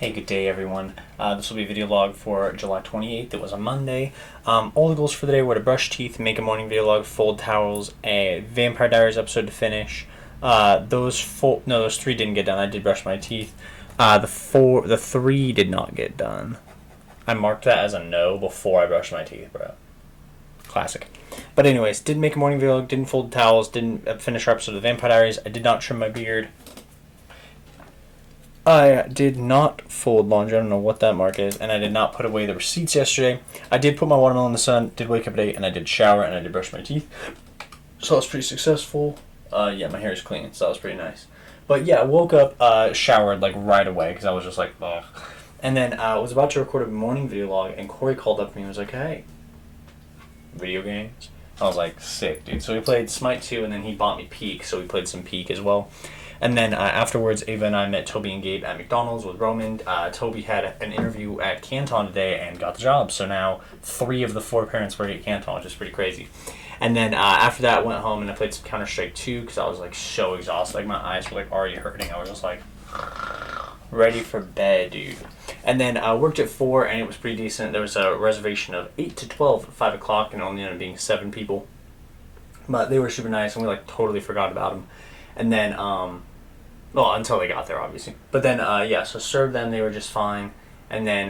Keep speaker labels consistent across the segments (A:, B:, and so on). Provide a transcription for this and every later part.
A: Hey, good day everyone. This will be a video log for July 28th. It was a Monday. All the goals for the day were to brush teeth, make a morning video log, fold towels, a Vampire Diaries episode to finish. Those three didn't get done. I did brush my teeth. The three did not get done. I marked that as a no before I brushed my teeth, bro. Classic. But anyways, didn't make a morning video log, didn't fold towels, didn't finish our episode of the Vampire Diaries. I did not trim my beard. I did not fold laundry. I don't know what that mark is. And I did not put away the receipts yesterday. I did put my watermelon in the sun, did wake up at 8, and I did shower, and I did brush my teeth. So that was pretty successful. Yeah, my hair is clean, so that was pretty nice. But yeah, I woke up, showered like right away, because I was just like, ugh. And then I was about to record a morning video log, and Korey called up to me and was like, hey, video games? I was like, sick, dude. So we played Smite 2, and then he bought me Peak, so we played some Peak as well. And then afterwards, Ava and I met Tobie and Gabe at McDonald's with Roman. Tobie had an interview at Canton today and got the job. So now 3 of the 4 parents work at Canton, which is pretty crazy. And then after that, I went home and I played some Counter-Strike 2 because I was like so exhausted. Like my eyes were like already hurting. I was just like ready for bed, dude. And then I worked at 4 and it was pretty decent. There was a reservation of 8 to 12 at 5 o'clock and it only ended up being 7 people. But they were super nice and we like totally forgot about them. And then, well, until they got there, obviously. But then, yeah, so served them, they were just fine. And then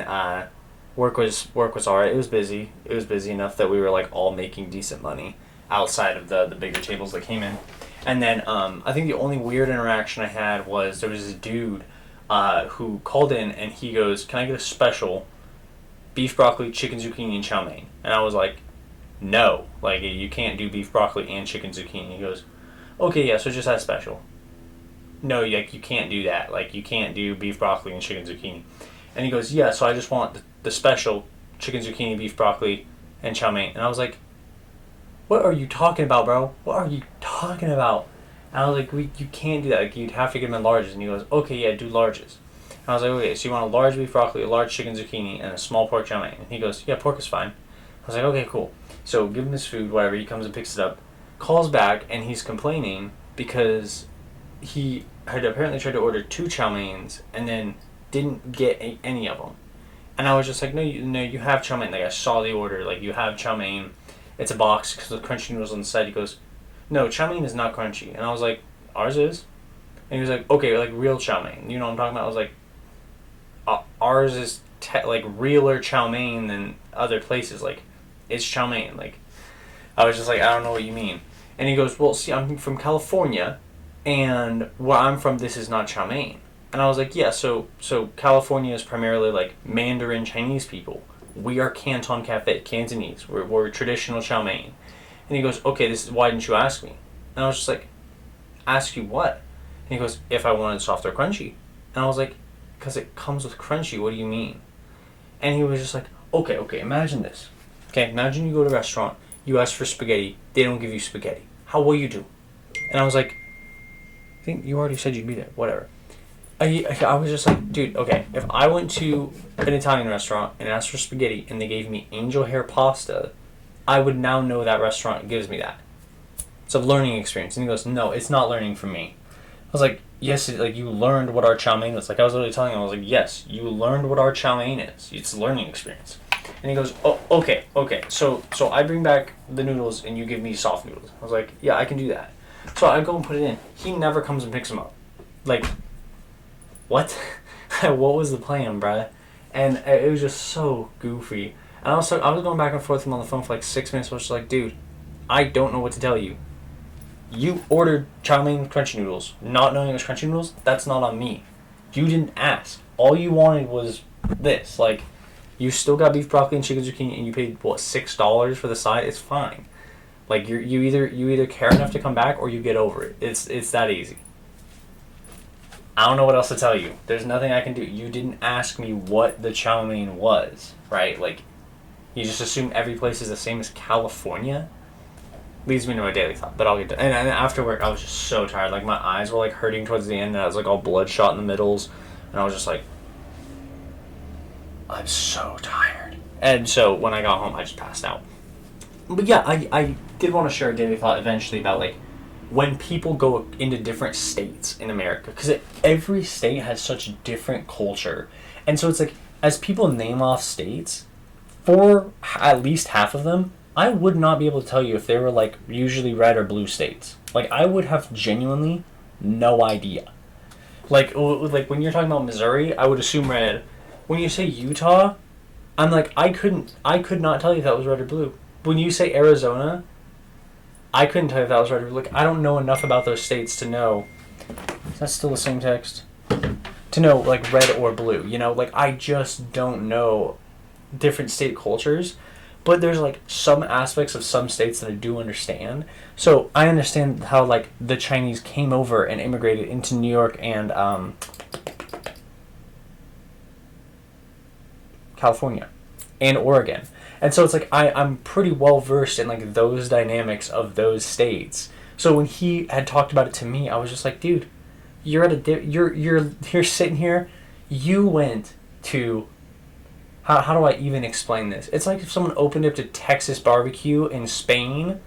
A: work was alright. It was busy. It was busy enough that we were like all making decent money outside of the bigger tables that came in. And then I think the only weird interaction I had was there was this dude who called in and he goes, can I get a special beef broccoli, chicken zucchini, and chow mein? And I was like, no. Like, you can't do beef broccoli and chicken zucchini. He goes, okay, yeah, so just add special. No, like, you can't do that. Like, you can't do beef broccoli and chicken zucchini. And he goes, yeah, so I just want the special chicken zucchini, beef broccoli, and chow mein. And I was like, what are you talking about, bro? What are you talking about? And I was like, you can't do that. Like, you'd have to get them in larges. And he goes, okay, yeah, do larges. And I was like, okay, so you want a large beef broccoli, a large chicken zucchini, and a small pork chow mein. And he goes, yeah, pork is fine. I was like, okay, cool. So give him his food, whatever. He comes and picks it up, calls back, and he's complaining because he had apparently tried to order 2 chow meins and then didn't get any of them. And I was just like, no, you have chow mein. Like, I saw the order. Like, you have chow mein. It's a box because the crunchy noodles on the side. He goes, no, chow mein is not crunchy. And I was like, ours is? And he was like, okay, like real chow mein. You know what I'm talking about? I was like, ours is like realer chow mein than other places. Like, it's chow mein. Like, I was just like, I don't know what you mean. And he goes, well, see, I'm from California, and where I'm from, this is not chow mein. And I was like, yeah, so California is primarily like Mandarin Chinese people. We are Canton Cafe, Cantonese. We're traditional chow mein. And he goes, okay, why didn't you ask me? And I was just like, ask you what? And he goes, if I wanted soft or crunchy. And I was like, because it comes with crunchy, what do you mean? And he was just like, okay, imagine this. Okay, imagine you go to a restaurant, you ask for spaghetti, they don't give you spaghetti. How will you do? And I was like, I think you already said you'd be there, whatever. I was just like, dude, okay, if I went to an Italian restaurant and asked for spaghetti and they gave me angel hair pasta, I would now know that restaurant gives me that. It's a learning experience. And he goes, no, it's not learning for me. I was like, yes, like you learned what our chow mein was. Like I was literally telling him, I was like, yes, you learned what our chow mein is. It's a learning experience. And he goes, oh, okay. So I bring back the noodles and you give me soft noodles. I was like, yeah, I can do that. So I go and put it in. He never comes and picks them up. Like, what? What was the plan, bruh? And it was just so goofy. And I was going back and forth with him on the phone for like 6 minutes. I was just like, dude, I don't know what to tell you. You ordered chow mein with crunchy noodles, not knowing it was crunchy noodles. That's not on me. You didn't ask. All you wanted was this. Like, you still got beef broccoli and chicken zucchini, and you paid what, $6 for the side. It's fine. Like you either care enough to come back or you get over it. It's that easy. I don't know what else to tell you. There's nothing I can do. You didn't ask me what the chow mein was, right? Like, you just assume every place is the same as California. Leads me to my daily thought, but I'll get to. And after work, I was just so tired. Like, my eyes were like hurting towards the end, and I was like all bloodshot in the middles, and I was just like, I'm so tired. And so when I got home, I just passed out. But yeah, I did want to share a daily thought eventually about like when people go into different states in America, because every state has such a different culture, and so it's like as people name off states, for at least half of them, I would not be able to tell you if they were like usually red or blue states. Like I would have genuinely no idea. Like when you're talking about Missouri, I would assume red. When you say Utah, I'm like I could not tell you if that was red or blue. When you say Arizona, I couldn't tell you if that was red or blue. Like I don't know enough about those states to know. Is that still the same text? To know like red or blue, you know? Like I just don't know different state cultures, but there's like some aspects of some states that I do understand. So I understand how like the Chinese came over and immigrated into New York and California and Oregon. And so it's like I'm pretty well versed in like those dynamics of those states. So when he had talked about it to me, I was just like, dude, you're at a you're sitting here, you went to how do I even explain this? It's like if someone opened up to Texas barbecue in Spain,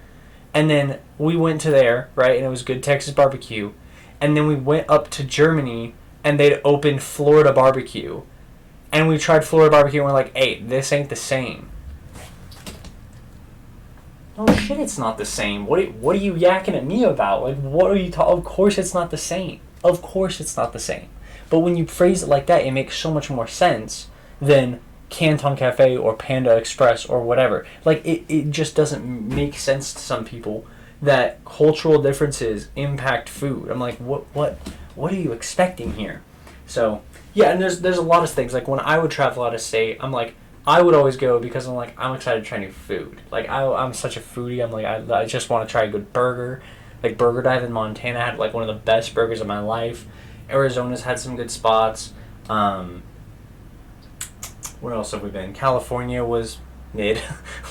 A: and then we went to there, right, and it was good Texas barbecue, and then we went up to Germany, and they'd opened Florida barbecue, and we tried Florida barbecue, and we're like, hey, this ain't the same. Oh shit, it's not the same. What are you yakking at me about? Like, what are you talking? Of course it's not the same. Of course it's not the same. But when you phrase it like that, it makes so much more sense than Canton Cafe or Panda Express or whatever. Like it just doesn't make sense to some people that cultural differences impact food. I'm like, what are you expecting here? So yeah, and there's a lot of things. Like when I would travel out of state, I'm like I would always go because I'm excited to try new food. Like I'm such a foodie. I'm like I just want to try a good burger. Like Burger Dive in Montana had like one of the best burgers of my life. Arizona's had some good spots. Where else have we been? California was mid.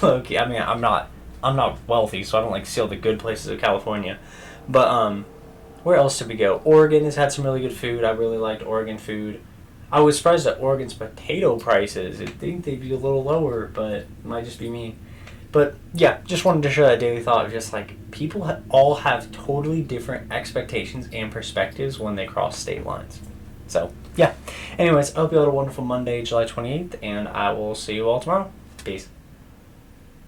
A: Okay, I mean I'm not wealthy, so I don't like see all the good places of California. But where else did we go? Oregon has had some really good food. I really liked Oregon food. I was surprised at Oregon's potato prices. I think they'd be a little lower, but it might just be me. But yeah, just wanted to share that daily thought of just like people all have totally different expectations and perspectives when they cross state lines. So yeah. Anyways, I hope you all had a wonderful Monday, July 28th, and I will see you all tomorrow. Peace.